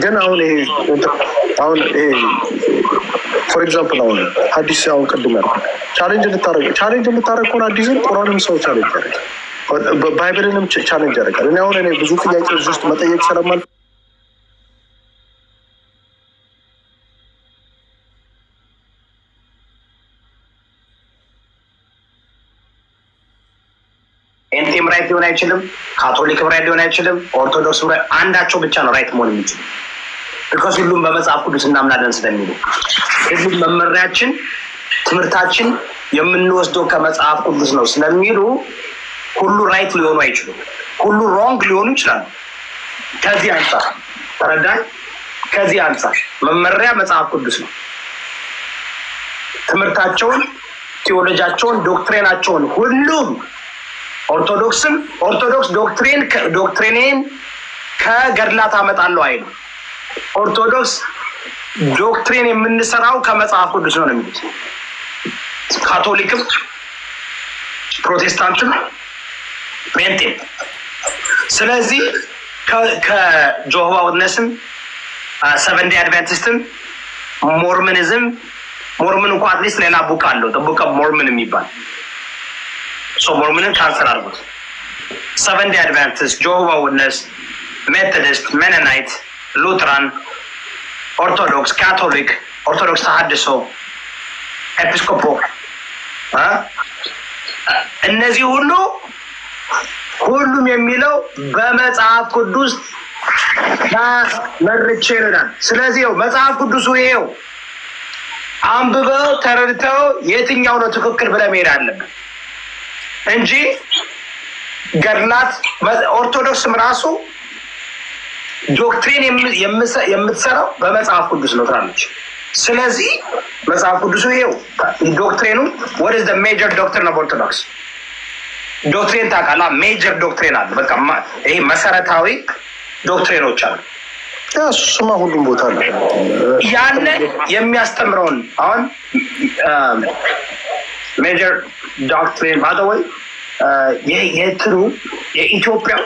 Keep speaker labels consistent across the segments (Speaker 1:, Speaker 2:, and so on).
Speaker 1: ግን አሁን for example አሁን አዲስ አሁን ቀድመ ቻሌንጅ ልታረግ ኮን አዲስን ቁርአንም ሰው ቻሌንጅ ያደርጋል ባይብልንም ቻሌንጅ ያደርጋል። እኔ አሁን ብዙ ጥያቄዎች ውስጥ መጠየቅ ስለማል
Speaker 2: ኤንቲም ራይት ሊሆን አይችልም፣ ካቶሊክም ራይት ሊሆን አይችልም፣ ኦርቶዶክስ አንዳቸው ብቻ ነው ራይት መሆን የሚችል ቢኮዝ ሁሉም በመጽሐፍ ቅዱስ እናምናለን ስለሚሉ ሁሉም መመሪያችን ትምህርታችን የምንወስደው ከመጽሐፍ ቅዱስ ነው ስለሚሉ ሁሉ ራይት ሊሆኑ አይችሉም፣ ሁሉ ሮንግ ሊሆኑ ይችላሉ። ከዚህ አንፃር ተረዳኝ። ከዚህ አንፃር መመሪያ መጽሐፍ ቅዱስ ነው። ትምህርታቸውን፣ ቴዎሎጂያቸውን፣ ዶክትሪናቸውን ሁሉም ኦርቶዶክስ ዶክትሪኔን ከገድላት አመጣለሁ አይሉ። ኦርቶዶክስ ዶክትሪን የምንሰራው ከመጽሐፍ ቅዱስ ነው የሚሉት። ካቶሊክም፣ ፕሮቴስታንትም፣ ፔንቴም። ስለዚህ ከጆሆባ ዊትነስም፣ ሰቨን ዴይ አድቨንቲስትም፣ ሞርመኒዝም ሞርመን እንኳ አትሊስት ሌላ ቡክ አለው ቡክ ኦፍ ሞርመን የሚባል ሞርመንን ካንሰል አድርጉት። ሰቨን ዴይ አድቨንቲስት፣ ጆሆባ ዊትነስ፣ ሜቶዲስት፣ ሜኖናይት፣ ሉትራን፣ ኦርቶዶክስ፣ ካቶሊክ፣ ኦርቶዶክስ ተሐድሶ፣ ኤጲስቆጶ እነዚህ ሁሉም የሚለው በመጽሐፍ ቅዱስ መርቼ ይላል። ስለዚህ መጽሐፍ ቅዱሱ ይሄው አንብበው ተረድተው የትኛው ነው ትክክል ብለህ መሄድ አለብን እንጂ ገድላት ኦርቶዶክስም ራሱ ዶክትሪን የምትሰራው በመጽሐፍ ቅዱስ ነው ትላለች። ስለዚህ መጽሐፍ ቅዱሱ ይሄው ዶክትሪኑ what is the major doctrine of orthodox ዶክትሪን ታውቃለህ? ሜጀር ዶክትሪን አለ። በቃ ይሄ መሰረታዊ ዶክትሪኖች አሉ።
Speaker 1: እሱማ ሁሉም ቦታ አለ።
Speaker 2: ያን የሚያስተምረውን አሁን ሜጀር ዶክትሪን by the way የትሩ የኢትዮጵያ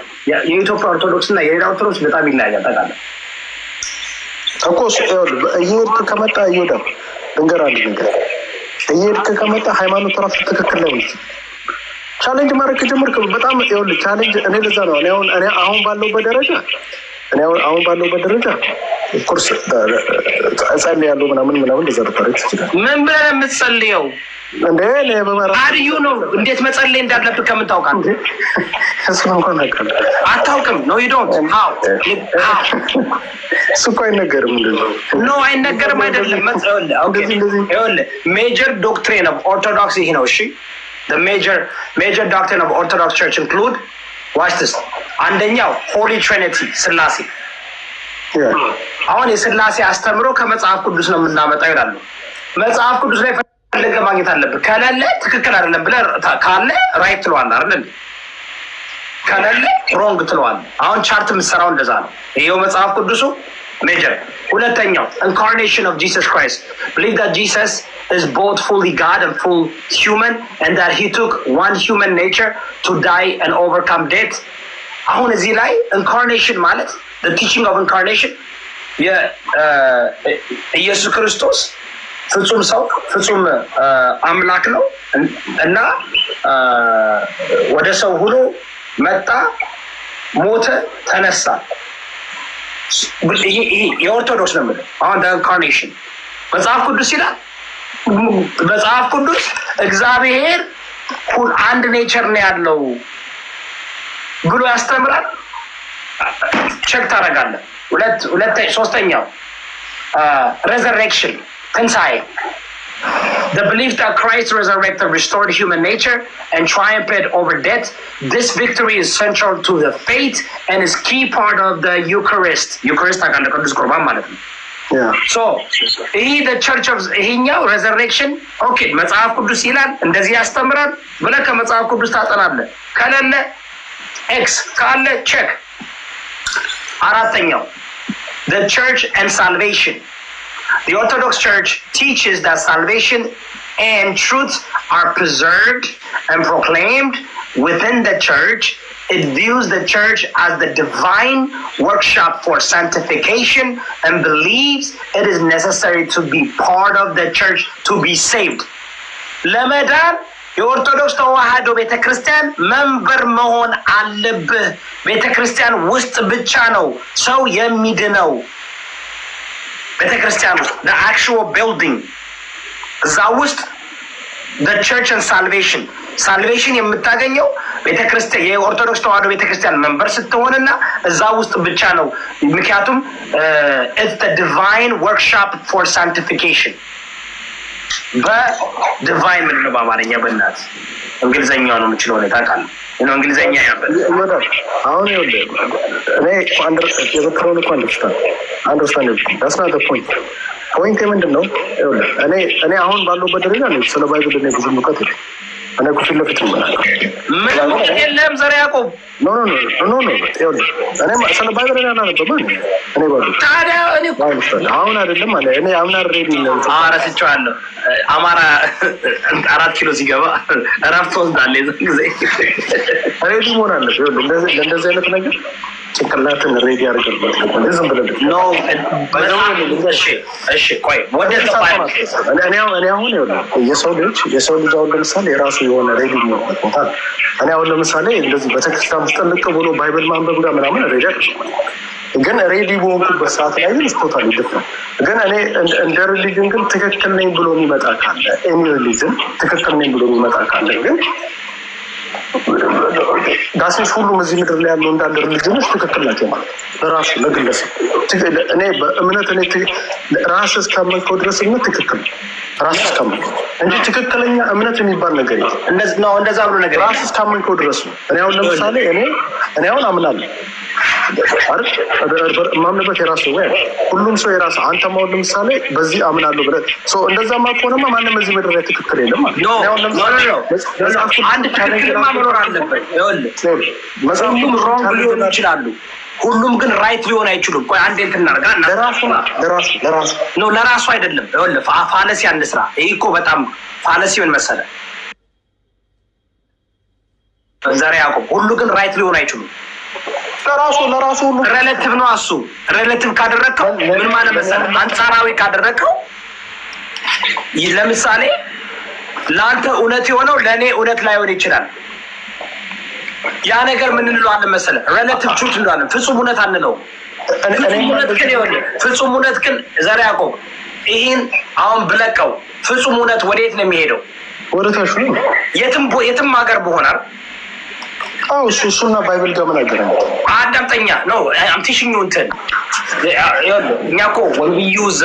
Speaker 2: ኦርቶዶክስ እና የሌላ ኦርቶዶክስ በጣም ይለያያል። ታውቃለህ
Speaker 1: እኮ እየሄድክ ከመጣ ይወዳል እንገር አንድ ነገር እየሄድክ ከመጣ ሃይማኖት ራሱ ትክክል ነው። ቻሌንጅ ማድረግ ከጀመርክ በጣም ይኸውልህ ቻሌንጅ እኔ ለዛ ነው እኔ አሁን ባለሁበት ደረጃ ኮርስ እጸልያለሁ ምናምን እንደዛ ተፈረጅ ይችላል።
Speaker 2: ምን ብለህ የምትጸልየው
Speaker 1: እንዴ?
Speaker 2: አድዩ ነው እንዴት መጸለይ እንዳለብህ ከምታውቅ አንተ
Speaker 1: እሱን እንኳን
Speaker 2: አታውቅም። ነው you don't how
Speaker 1: እሱ እኮ አይነገርም።
Speaker 2: ነው አይነገርም አይደለም። ይኸውልህ ሜጀር ዶክትሪን ኦፍ ኦርቶዶክስ ይሄ ነው። እሺ the major doctrine of Orthodox Church include watch this አንደኛው ሆሊ ትሪኒቲ ስላሴ። አሁን የስላሴ አስተምሮ ከመጽሐፍ ቅዱስ ነው የምናመጣው ይላሉ። መጽሐፍ ቅዱስ ላይ ፈልገህ ማግኘት አለብህ። ከሌለ ትክክል አይደለም ብለህ ካለ ራይት ትለዋለህ አይደል? ከሌለ ሮንግ ትለዋለህ። አሁን ቻርት የምትሰራው እንደዛ ነው። ይሄው መጽሐፍ ቅዱሱ ሜጀር። ሁለተኛው incarnation of Jesus Christ. Believe that Jesus is both fully God and full human and that he took one human nature to die and overcome death. አሁን እዚህ ላይ incarnation ማለት the teaching of incarnation ኢየሱስ ክርስቶስ ፍጹም ሰው ፍጹም አምላክ ነው እና ወደ ሰው ሁሉ መጣ፣ ሞተ፣ ተነሳ። የኦርቶዶክስ ነው የምልህ። አሁን ኢንካርኔሽን መጽሐፍ ቅዱስ ይላል። መጽሐፍ ቅዱስ እግዚአብሔር አንድ ኔቸር ነው ያለው ብሎ ያስተምራል። ቼክ ታደርጋለህ። ሶስተኛው resurrection ትንሣኤ the belief that Christ resurrected restored human nature and triumphed over death. This victory is central to the faith and is key part of the Eucharist ታውቃለህ ቅዱስ ቁርባን ማለት ነው። so ይሄ the church of ይሄኛው resurrection okay መጽሐፍ ቅዱስ ይላል እንደዚህ ያስተምራል ብለህ ከመጽሐፍ ቅዱስ ታጠናለህ። ከሌለ ኤክስ ካለ ቼክ። አራተኛው the church and salvation. The Orthodox Church teaches that salvation and truth are preserved and proclaimed within the church it views the church as the divine workshop for sanctification and believes it is necessary to be part of the church to be saved. ለመዳን የኦርቶዶክስ ተዋህዶ ቤተክርስቲያን መንበር መሆን አለብህ። ቤተክርስቲያን ውስጥ ብቻ ነው ሰው የሚድነው። ቤተክርስቲያን ውስጥ the actual building እዛ ውስጥ the church and salvation የምታገኘው ቤተክርስቲያን የኦርቶዶክስ ተዋህዶ ቤተክርስቲያን መንበር ስትሆንና እዛ ውስጥ ብቻ ነው። ምክንያቱም it's the divine workshop for sanctification በዲቫይን ምን ነው በአማርኛ በእናት እንግሊዘኛው ነው የምችለው ሁኔታ ቃል ነው እንግሊዘኛ ያበል
Speaker 1: አሁን ይኸውልህ እኔ የዘከረውን እኮ አንደርስታንድ that's not the point ምንድን ነው? ይኸውልህ እኔ አሁን ባለሁበት ደረጃ ነው ስለ ባይብል እኔ ብዙ እውቀት የለኝም። እኔ እኮ ፊት ለፊት ነው
Speaker 2: ምንም የለም ዘር ያዕቆብ
Speaker 1: ኖ ይኸውልህ እኔ ስለ ባይብል እኔ አላነበብም እኔ ባይብል
Speaker 2: ታዲያ እኔ
Speaker 1: አሁን አይደለም አለ እኔ አምና ሬዲ ነው
Speaker 2: አረስቻለሁ አማራ 4 ኪሎ ሲገባ እረፍት ወስዳለሁ የዛን ጊዜ
Speaker 1: ሬዲ መሆን አለብህ። ይኸውልህ እንደዚህ አይነት ነገር ጭንቅላትን ሬዲ አድርገህ ዝም ብለህ
Speaker 2: ኖ እሺ ቆይ ወደ ተባለ
Speaker 1: እኔ አሁን ይኸውልህ የሰው ልጅ አሁን ለምሳሌ የራሱ የሆነ ሬዲ ነው ቦታ እኔ አሁን ለምሳሌ እንደዚህ ቤተክርስቲያን ውስጥ ልቅ ብሎ ባይብል ማንበብ ጋር ምናምን ሬዲ ግን ሬዲ በሆንኩበት ሰዓት ላይ ግን ቶታሊ ዲፍረንት ግን እኔ እንደ ሪሊጅን ግን ትክክል ነኝ ብሎ የሚመጣ ካለ ኤኒ ሪሊጅን ትክክል ነኝ ብሎ የሚመጣ ካለ ግን ዳሴስ ሁሉም እዚህ ምድር ላይ ያለው እንዳለ ሪሊጅኖች ትክክል ናቸው ማለት ለራሱ ለግለሰብ እኔ በእምነት እኔ ራስ እስካመንከው ድረስ እምነት ትክክል ራስ እስካመንከው እንጂ ትክክለኛ እምነት የሚባል ነገር
Speaker 2: ነው። እንደዛ ብሎ ነገር
Speaker 1: ራስ እስካመንከው ድረስ ነው። እኔ አሁን ለምሳሌ እኔ አሁን አምናለሁ አይደል ማምንበት የራሱ ወይ ሁሉም ሰው የራሱ አንተ ማውል ለምሳሌ በዚህ አምናለሁ ብለህ ሰው እንደዛማ ከሆነማ ማንም እዚህ ምድር ላይ ትክክል የለም ማለት ነው።
Speaker 2: አሁን ለምሳሌ አንድ ትክክል መኖር አለበት። ይኸውልህ ሁሉም ሮንግ ሊሆኑ ይችላሉ፣ ሁሉም ግን ራይት ሊሆን አይችሉም። ቆይ አንዴ እንትን እናድርጋ ለራሱ አይደለም። ይኸውልህ ፋለሲ አንስራ። ይሄ እኮ በጣም ፋለሲ ምን መሰለህ ዘር ያዕቆብ ሁሉ ግን ራይት ሊሆን አይችሉም። ለራሱ ሁሉ ሪሌቲቭ ነው። እሱ ሪሌቲቭ ካደረከው ምን ማለት መሰለህ አንጻራዊ ካደረከው ለምሳሌ ለአንተ እውነት የሆነው ለእኔ እውነት ላይሆን ይችላል። ያ ነገር ምን እንለዋለን መሰለህ ሪሌቲቭ ትሩት እንለዋለን። ፍጹም እውነት አንለውም። ፍጹም እውነት ግን ዘር ያዕቆብ ይህን አሁን ብለቀው ፍጹም እውነት ወዴት ነው የሚሄደው?
Speaker 1: ወደ ታች ነው።
Speaker 2: የትም ሀገር በሆናል
Speaker 1: እሱና ባይብል ጋር ምን አገናኘው?
Speaker 2: አዳምጠኛ ነው አምቲሽኙ እንትን እኛ እኮ when we use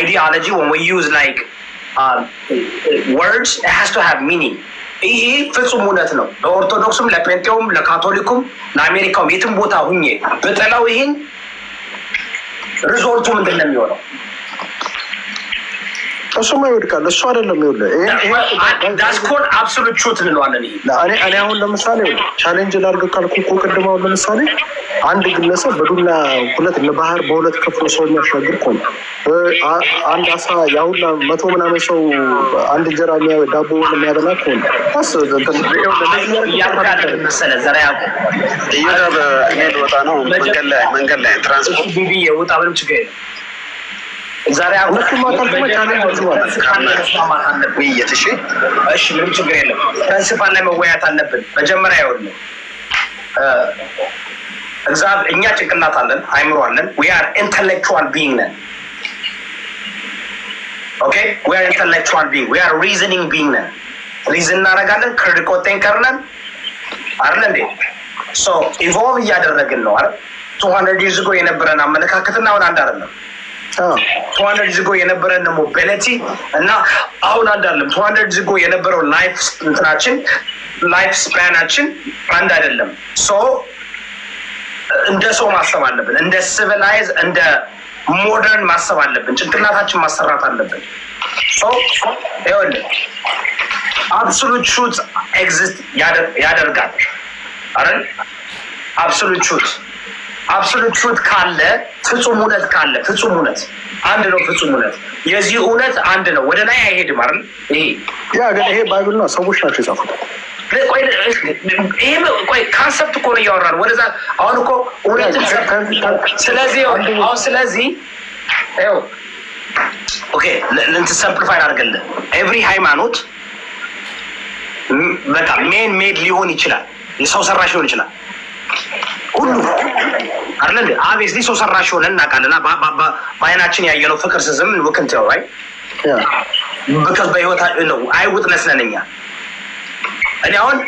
Speaker 2: ideology, when we use like words, it has to have meaning. ይሄ ፍጹም እውነት ነው። ለኦርቶዶክስም፣ ለፔንቴውም፣ ለካቶሊኩም፣ ለአሜሪካውም የትም ቦታ ሁኜ በጠላው ይሄን ሪዞልቱ ምንድን ነው የሚሆነው? እሱማ ይወድቃል። እሱ አይደለም ይኸውልህ ዳስኮል አብሶሉት ትሩት እንለዋለን።
Speaker 1: እኔ አሁን ለምሳሌ ቻሌንጅ ላድርግ ካልኩ እኮ ቅድም አሁን ለምሳሌ አንድ ግለሰብ በዱላ ባህር በሁለት ከፍሎ ሰው የሚያሻግር እኮ ነው። አንድ አሳ ያሁላ 100 ምናምን ሰው አንድ እንጀራ ዳቦ የሚያበላ እኮ ነው።
Speaker 2: መሰለህ ዘር ያዕቆብ
Speaker 3: እኔ ልወጣ ነው መንገድ ላይ ትራንስፖርት
Speaker 2: ቢቢ የወጣ ምንም ችግር የለም። ዛሬ
Speaker 3: ውይይት
Speaker 2: እሺ ምንም ችግር የለም። ፕሪንሲፓል ላይ መወያየት አለብን። መጀመሪያ ይኸውልህ እግዚአብሔር እኛ ጭንቅላት አለን፣ አይምሮ አለን። we are intellectual being ነን። ኦኬ we are intellectual being, we are reasoning being ነን። ሪዝን እናደርጋለን፣ critical thinker ነን አይደል እንዴ? ሶ ኢቮልቭ እያደረግን ነው አይደል? 200 years ago የነበረን አመለካከትና አሁን አንድ አይደለም። 200 years ago የነበረን ሞቢሊቲ እና አሁን አንድ አይደለም። 200 years ago የነበረው ላይፍ እንትናችን ላይፍ ስፓናችን አንድ አይደለም። ሶ እንደ ሰው ማሰብ አለብን፣ እንደ ሲቪላይዝ እንደ ሞደርን ማሰብ አለብን። ጭንቅላታችን ማሰራት አለብን። ሶ ይኸውልህ አብሶሉት ትሩት ኤግዚስት ያደርጋል አይደል? አብሶሉት ትሩት አብሶሉት ትሩት ካለ ፍጹም እውነት ካለ ፍጹም እውነት አንድ ነው። ፍጹም እውነት የዚህ እውነት አንድ ነው። ወደ ላይ አይሄድም አይደል?
Speaker 1: ይሄ ባይብል ነው፣ ሰዎች ናቸው የጻፉት።
Speaker 2: ቆይ ካንሰፕት እኮ ነው እያወራን ወደዛ። አሁን እኮ እውነትን ስለዚህ ኦኬ ለእንትን ሰምፕሊፋይ አድርገልን ኤቭሪ ሃይማኖት በቃ ሜን ሜድ ሊሆን ይችላል፣ የሰው ሰራሽ ሊሆን ይችላል ሁሉ አይደል? አብስሊ ሰው ሰራሽ ሆነ እናውቃለና በአይናችን ያየነው ፍቅር ስዝም ወክንት ነው አይ በከስ በህይወት ነው አይውጥነስ ነን እኛ። እኔ አሁን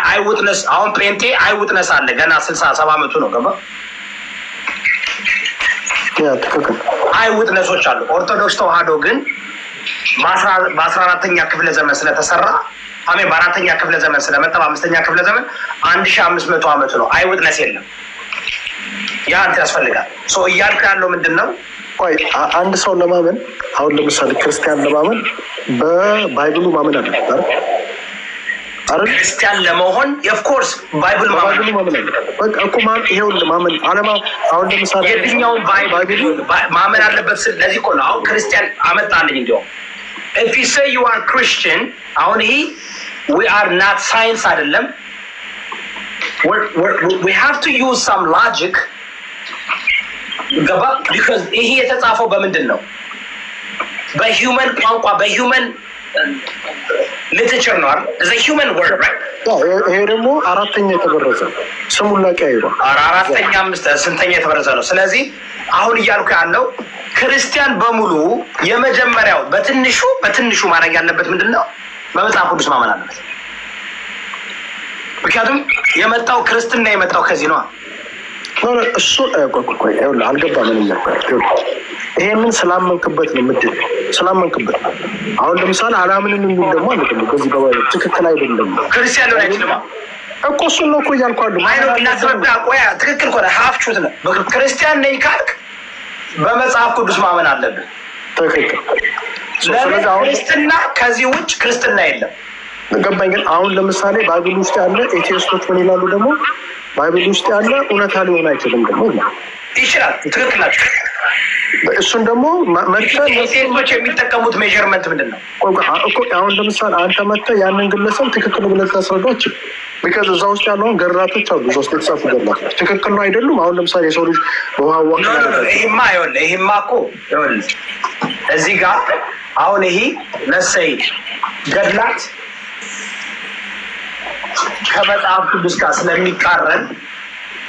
Speaker 2: አይውጥነስ አሁን ፔንቴ አይውጥነስ አለ ገና 60-70 ዓመቱ ነው ገባ። አይውጥነሶች አሉ። ኦርቶዶክስ ተዋህዶ ግን በ14ኛ ክፍለ ዘመን ስለተሰራ አሜን በ4ኛ ክፍለ ዘመን ስለመጣ በ5ኛ ክፍለ ዘመን 1500 ዓመቱ ነው። አይውጥነስ የለም። ያ አንተ ያስፈልጋል። ሶ እያልኩ ያለው ምንድነው?
Speaker 1: ቆይ አንድ ሰው ለማመን አሁን ለምሳሌ ክርስቲያን ለማመን በባይብሉ ማመን አለበት አይደል?
Speaker 2: ክርስቲያን ለመሆን ኦፍኮርስ ባይብል ማመን
Speaker 1: በቃ እኮ ይሄው ማመን አለማ አሁን ለምሳሌ
Speaker 2: የትኛውን ባይብል ማመን አለበት። ስለዚህ እኮ ነው አሁን ክርስቲያን አመጣልኝ እንዲያው if you say you are Christian አሁን ይሄ we are not science አይደለም። we have to use some logic ገባ because ይሄ የተጻፈው በምንድን ነው? በሂውመን ቋንቋ በሂውመን ሊትሬቸር ነው አይደል? is a human word right?
Speaker 1: ይሄ ደግሞ አራተኛ የተበረዘ ስሙን ላቀያይሩ
Speaker 2: አራተኛ ስንተኛ የተበረዘ ነው። ስለዚህ አሁን እያልኩ ያለው ክርስቲያን በሙሉ የመጀመሪያው በትንሹ ማድረግ ያለበት ምንድነው? በመጽሐፍ ቅዱስ ማመን አለበት። ምክንያቱም የመጣው ክርስትና የመጣው ከዚህ ነው።
Speaker 1: እሱ ቆይ አልገባም። ምን ይያልኩ ይሄንን ስላመንክበት ነው ምድር ስላመንክበት። አሁን ለምሳሌ አላምንም የሚል ደግሞ አለ ከዚህ ጋር ትክክል አይደለም።
Speaker 2: ክርስቲያን ነው አይችልም
Speaker 1: እኮ እሱ ነው እኮ እያልኩ አይደል?
Speaker 2: ማይኖ እናስረዳ። ቆይ ትክክል ኮነ ሀፍ ቹት ነው። ክርስቲያን ነኝ ካልክ በመጽሐፍ ቅዱስ ማመን አለብን።
Speaker 1: ትክክል።
Speaker 2: ስለዚህ ክርስትና ከዚህ ውጭ ክርስትና የለም።
Speaker 1: ገባኝ። ግን አሁን ለምሳሌ ባይብል ውስጥ ያለ ኤቲስቶች ምን ይላሉ ደግሞ? ባይብል ውስጥ ያለ እውነታ ሊሆን አይችልም ደግሞ
Speaker 2: ይችላል። ትክክል ናቸው።
Speaker 1: እሱን ደግሞ
Speaker 2: ኤቲስቶች የሚጠቀሙት ሜዥርመንት ምንድን ነው
Speaker 1: እኮ? አሁን ለምሳሌ አንተ መጥተህ ያንን ግለሰብ ትክክል ብለህ ታስረዳች። ቢካዝ እዛ ውስጥ ያለውን ገራቶች አሉ፣ እዛ ውስጥ የተጻፉ ገራቶች ትክክል ነው አይደሉም? አሁን ለምሳሌ የሰው ልጅ
Speaker 2: ይሄማ እኮ እዚህ ጋር አሁን ይሄ ለሰይ ገድላት ከመጽሐፍ ቅዱስ ጋር ስለሚቃረን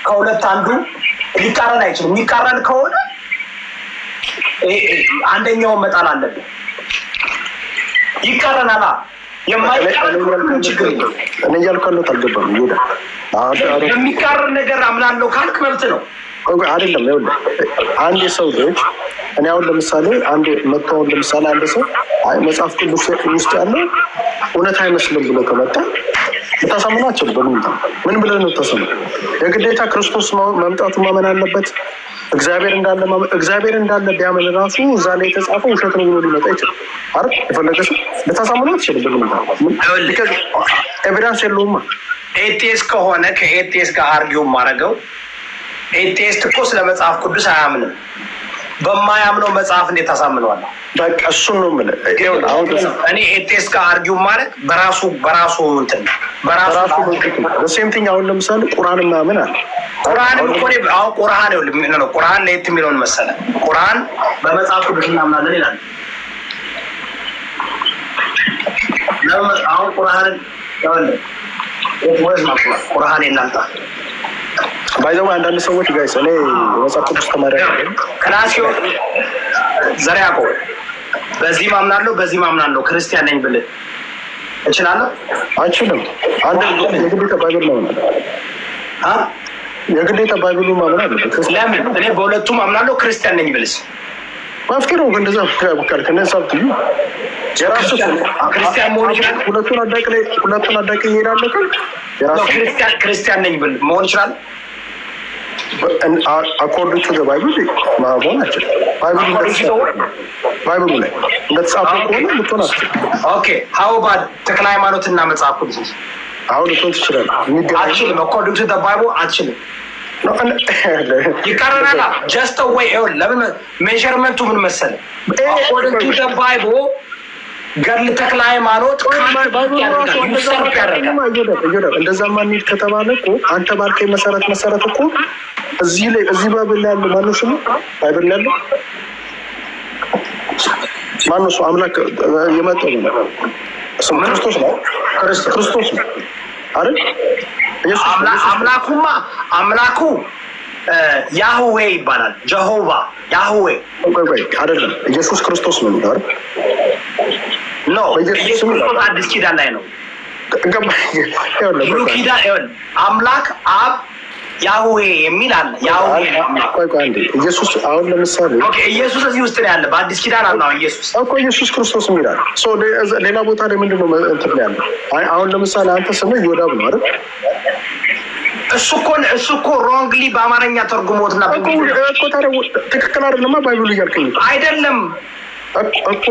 Speaker 2: ከሁለት አንዱ ሊቃረን አይችልም። የሚቃረን ከሆነ አንደኛውን መጣል አለብን። ይቃረናል። የማይቃረን ችግር የለም።
Speaker 1: እኔ እያልኩ ያለሁት አልገባም። ይሁዳ
Speaker 2: የሚቃረን ነገር አምናለሁ ካልክ መብት ነው
Speaker 1: አይደለም? ይኸውልህ አንድ የሰው ልጅ እኔ አሁን ለምሳሌ አንድ መጥተውን ለምሳሌ አንድ ሰው አይ መጽሐፍ ቅዱስ ውስጥ ያለ እውነት አይመስልም ብሎ ከመጣ ልታሳምናቸው ምን ብለህ ነው ተሰማ? የግዴታ ክርስቶስ መምጣቱ ማመን አለበት። እግዚአብሔር እንዳለ ቢያምን ራሱ እዛ ላይ የተጻፈው ውሸት ነው ብሎ ሊመጣ ይችላል አይደል? የፈለገ ሰው ልታሳምናት ይችላል። ኤቪደንስ የለውማ።
Speaker 2: ኤቲስት ከሆነ ከኤቲስት ጋር አርጊው ማድረገው ኤቲስት እኮ ስለ መጽሐፍ ቅዱስ አያምንም። በማያምነው መጽሐፍ እንዴት ታሳምነዋለህ?
Speaker 1: በቃ እሱን ነው የምልህ።
Speaker 2: እኔ ኤቲስት ጋር አርጊው ማለት በራሱ እንትን በራሱ
Speaker 1: ሴም ቲንግ። አሁን ለምሳሌ ቁርአን ማመን አለ።
Speaker 2: ቁርአንም እኮ አሁን ቁርአን ለየት የሚለውን መሰለህ። ቁርአን በመጽሐፍ ቅዱስ እናምናለን ይላል። አሁን ቁርአንን ቁርአን እናምጣ
Speaker 1: ባይዘው አንዳንድ ሰዎች ጋይስ እኔ መጽሐፍ ቅዱስ ተማሪ አይደለም
Speaker 2: ክላሲዮ ዘሪያ እኮ በዚህ ማምናለሁ ክርስቲያን ነኝ ብለህ እችላለሁ?
Speaker 1: አይችልም። አንድ የግዴታ ባይብል ነው የግዴታ ባይብሉ ማመን አለበት።
Speaker 2: ለምን? እኔ በሁለቱም አምናለሁ ክርስቲያን ነኝ ብለህ
Speaker 1: ማፍከረው እንደዛ ካልክ ከነሳብ ትዩ የራሱ
Speaker 2: ክርስቲያን መሆን ይችላል።
Speaker 1: ሁለቱን አዳቂ ይሄዳል ካልክ የራሱ
Speaker 2: ክርስቲያን ነኝ ብለህ መሆን ይችላል።
Speaker 1: አኮርዲንግ ቱ ዘ ባይብል ማመን አችል ባይብሉ ላይ እንደተጻፈው ከሆነ ልትሆን አትችል።
Speaker 2: ኦኬ ሃው አባውት ተክለ ሃይማኖትና መጽሐፍ ቅዱስ
Speaker 1: አሁን ልትሆን ትችላለህ?
Speaker 2: አትችልም። አኮርዲንግ ቱ ዘ ባይብል አትችልም። ይቀረናል just a way ለምን ሜዠርመንቱ ምን መሰለ according to the Bible ገድል ተክለ ሃይማኖት
Speaker 1: እንደዛ ማንሄድ ከተባለ እኮ አንተ ባልከኝ መሰረት እኮ እዚህ ላይ እዚህ ባይብል ያለው ማነው ስሙ ባይብል ያለው ማነው እሱ አምላክ የመጣው ስሙ ክርስቶስ ነው አይደል
Speaker 2: አምላኩ ያህዌ ይባላል ጀሆቫ ያህዌ
Speaker 1: አይደለም ኢየሱስ ክርስቶስ ነው የሚለው
Speaker 2: ነው ኢየሱስ ክርስቶስ አዲስ ኪዳን ላይ ነው ብሉይ ኪዳን አምላክ አብ ያህዌ የሚል አለ ያህዌ
Speaker 1: ኢየሱስ አሁን ለምሳሌ
Speaker 2: ኢየሱስ እዚህ ውስጥ ነው ያለ በአዲስ ኪዳን አለ ኢየሱስ
Speaker 1: እኮ ኢየሱስ ክርስቶስ የሚላል ሌላ ቦታ ላይ ምንድነው እንትን ያለ አሁን ለምሳሌ አንተ ስምህ ይሁዳ ነው አይደል
Speaker 2: እሱ እኮ ሮንግሊ በአማርኛ ተርጉሞትና
Speaker 1: እኮ ታዲያ ትክክል አይደለም ባይብሉ እያልከኝ
Speaker 2: አይደለም
Speaker 1: እኮ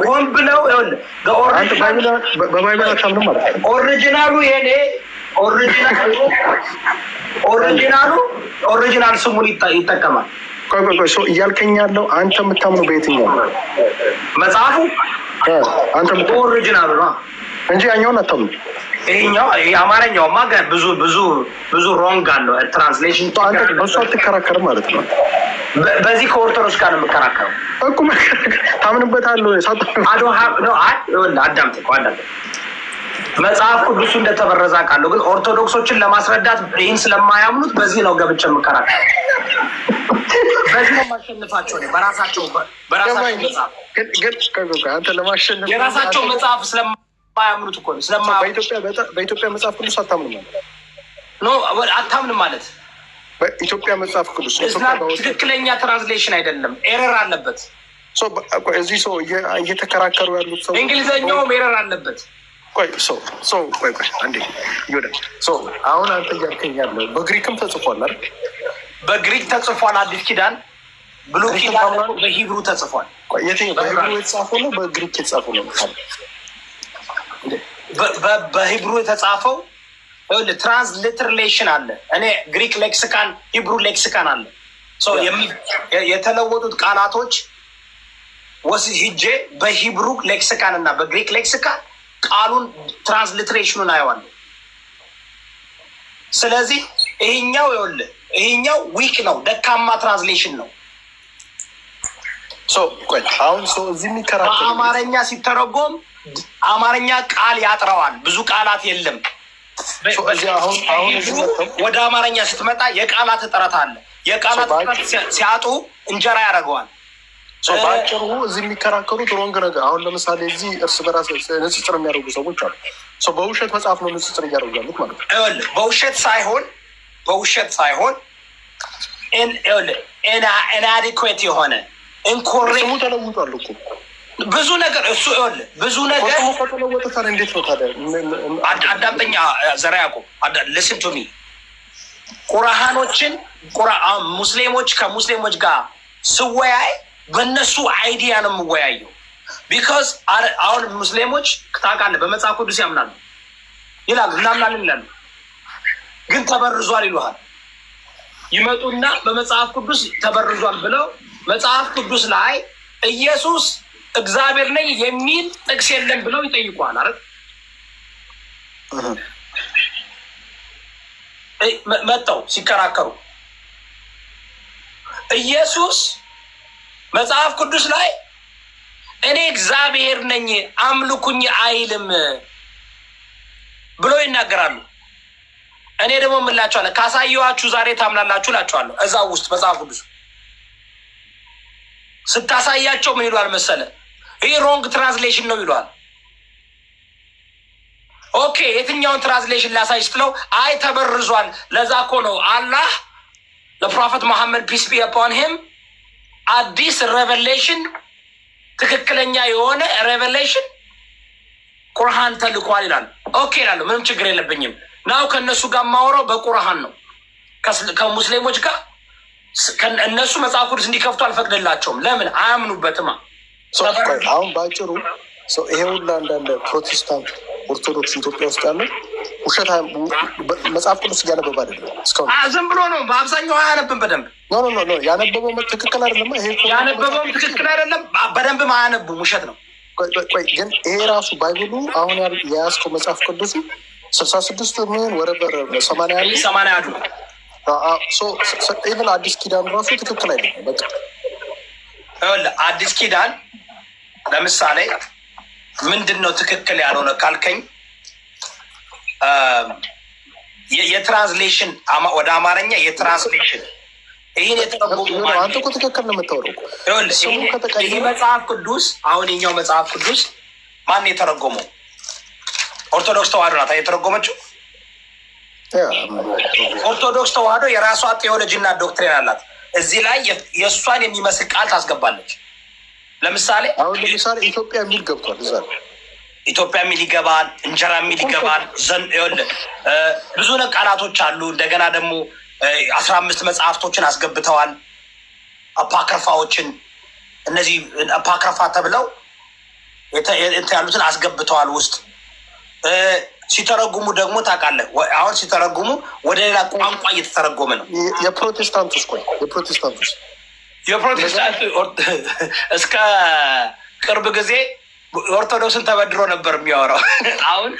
Speaker 2: ሆን ብለው
Speaker 1: በባይብል አታምንም ማለት ነው
Speaker 2: ኦሪጂናሉ ይሄኔ ኦሪጂናል ስሙን ይጠቀማል
Speaker 1: ቆይ እያልከኝ ያለው አንተ የምታምነው በየትኛው
Speaker 2: መጽሐፉ
Speaker 1: አንተ
Speaker 2: ኦሪጂናሉ ነው
Speaker 1: እንጂ ያኛውን አታምኑ
Speaker 2: ይሄኛው የአማርኛውማ ጋር ብዙ ሮንግ አለው ትራንስሌሽን
Speaker 1: አንተ በሱ አትከራከርም ማለት ነው
Speaker 2: በዚህ ከኦርቶዶክስ ጋር ነው የምከራከረው
Speaker 1: እኮ ታምንበታለህ
Speaker 2: አዳምጥ መጽሐፍ ቅዱሱ እንደተበረዘ ቃሉ ግን ኦርቶዶክሶችን ለማስረዳት ይህን ስለማያምኑት በዚህ ነው ገብቼ የምከራከረው በዚህ ነው ማሸነፋቸው ነው በራሳቸው
Speaker 1: ለማሸነፍ
Speaker 2: የራሳቸው መጽሐፍ ስለማያምኑት እኮ ነው
Speaker 1: በኢትዮጵያ መጽሐፍ ቅዱስ አታምንም
Speaker 2: ነው አታምንም ማለት
Speaker 1: በኢትዮጵያ መጽሐፍ ቅዱስ
Speaker 2: ትክክለኛ ትራንስሌሽን አይደለም ኤረር አለበት
Speaker 1: እዚህ ሰው እየተከራከሩ ያሉት ሰው
Speaker 2: እንግሊዘኛውም ኤረር አለበት
Speaker 1: ቆይ አንዴ ይወደ አሁን አንተ እያልከኝ ያለው በግሪክም ተጽፏል አይደል
Speaker 2: በግሪክ ተጽፏል አዲስ ኪዳን ብሉይ ኪዳን በሂብሩ ተጽፏል
Speaker 1: የትኛው በሂብሩ የተጻፈው ነው በግሪክ የተጻፈው ነው
Speaker 2: በሂብሩ የተጻፈው ትራንስሊትሬሽን አለ እኔ ግሪክ ሌክሲካን ሂብሩ ሌክሲካን አለ የተለወጡት ቃላቶች ወስጄ በሂብሩ ሌክሲካን እና በግሪክ ሌክሲካን ቃሉን ትራንስሊትሬሽኑን አየዋለሁ ስለዚህ ይሄኛው ዊክ ነው ደካማ ትራንስሌሽን ነው
Speaker 1: አሁን እዚህ የሚከራከር
Speaker 2: አማርኛ ሲተረጎም አማርኛ ቃል ያጥረዋል ብዙ ቃላት የለም ወደ አማርኛ ስትመጣ የቃላት እጥረት አለ የቃላት እጥረት ሲያጡ እንጀራ ያደርገዋል
Speaker 1: ባጭሩ እዚህ የሚከራከሩት ሮንግ ነገር አሁን ለምሳሌ እዚህ እርስ በራስ ንጽጽር የሚያደርጉ ሰዎች አሉ በውሸት መጽሐፍ ነው ንጽጽር እያደረጉ ያሉት ማለት ነው
Speaker 2: በውሸት ሳይሆን ኢንአዲኩዌት የሆነ ኢንኮሬክት
Speaker 1: ስሙ ተለውጧል እኮ
Speaker 2: ብዙ ነገር
Speaker 1: ከተለወጠ እንዴት ነው ታዲያ
Speaker 2: አዳምጠኛ ዘራ ያዕቆብ listen to me ሙስሊሞች ከሙስሊሞች ጋር ስወያይ በእነሱ አይዲያ ነው የምወያየው ቢካዝ አሁን ሙስሊሞች ታውቃለህ በመጽሐፍ ቅዱስ ያምናሉ ይላሉ እናምናለን ይላሉ ግን ተበርዟል ይሉሃል ይመጡና በመጽሐፍ ቅዱስ ተበርዟል ብለው መጽሐፍ ቅዱስ ላይ ኢየሱስ እግዚአብሔር ነኝ የሚል ጥቅስ የለም ብለው ይጠይቋል አይደል መጣው ሲከራከሩ ኢየሱስ መጽሐፍ ቅዱስ ላይ እኔ እግዚአብሔር ነኝ አምልኩኝ አይልም ብሎ ይናገራሉ እኔ ደግሞ ምላችኋለሁ ካሳየኋችሁ ዛሬ ታምናላችሁ እላችኋለሁ እዛው ውስጥ መጽሐፍ ቅዱስ ስታሳያቸው ምን ይሏል መሰለ ይሄ ሮንግ ትራንስሌሽን ነው ይሏል ኦኬ የትኛውን ትራንስሌሽን ላሳይ ስትለው አይ ተበርዟል ለዛ እኮ ነው አላህ ለፕሮፌት መሐመድ ፒስ ቢ አፖን ሂም አዲስ ሬቨሌሽን ትክክለኛ የሆነ ሬቨሌሽን ቁርአን ተልኳል ይላል ኦኬ ይላሉ ምንም ችግር የለብኝም ናው ከነሱ ጋር ማወራው በቁርአን ነው ከሙስሊሞች ጋር እነሱ መጽሐፍ ቅዱስ እንዲከፍቱ አልፈቅድላቸውም ለምን አያምኑበትማ
Speaker 1: አሁን ባጭሩ ይሄ ሁላ እንዳለ ፕሮቴስታንት ኦርቶዶክስ ኢትዮጵያ ውስጥ ያለው ውሸት መጽሐፍ ቅዱስ እያነበበ አይደለም እስካሁን።
Speaker 2: ዝም ብሎ ነው። በአብዛኛው አያነብም በደንብ።
Speaker 1: ኖ ያነበበው ትክክል አይደለም። ይሄ
Speaker 2: ያነበበውም ትክክል አይደለም። በደንብም አያነቡም። ውሸት ነው።
Speaker 1: ቆይ ግን ይሄ ራሱ ባይብሉ አሁን የያዝከው መጽሐፍ ቅዱሱ 66 ምን ወረበር 81 ኢቨን አዲስ ኪዳን ራሱ ትክክል አይደለም። በቃ
Speaker 2: አዲስ ኪዳን ለምሳሌ ምንድን ነው ትክክል ያልሆነ ካልከኝ የትራንስሌሽን ወደ አማርኛ የትራንስሌሽን ይህን የተረጎሙ
Speaker 1: አንተ እኮ ትክክል ነው የምታወራው።
Speaker 2: ይህ መጽሐፍ ቅዱስ አሁን የኛው መጽሐፍ ቅዱስ ማን የተረጎመው? ኦርቶዶክስ ተዋህዶ ናት የተረጎመችው። ኦርቶዶክስ ተዋህዶ የራሷ ቴዎሎጂ እና ዶክትሪን አላት። እዚህ ላይ የእሷን የሚመስል ቃል ታስገባለች። ለምሳሌ
Speaker 1: ኢትዮጵያ የሚል ገብቷል። እዛ
Speaker 2: ኢትዮጵያ የሚል ይገባል፣ እንጀራ የሚል ይገባል። ብዙ ቃላቶች አሉ። እንደገና ደግሞ 15 መጽሐፍቶችን አስገብተዋል። አፓክርፋዎችን እነዚህ አፓክርፋ ተብለው ያሉትን አስገብተዋል ውስጥ። ሲተረጉሙ ደግሞ ታውቃለህ፣ አሁን ሲተረጉሙ ወደ ሌላ ቋንቋ እየተተረጎመ ነው።
Speaker 1: የፕሮቴስታንቶች
Speaker 2: እስከ ቅርብ ጊዜ ኦርቶዶክስን ተበድሮ ነበር የሚያወራው። አሁን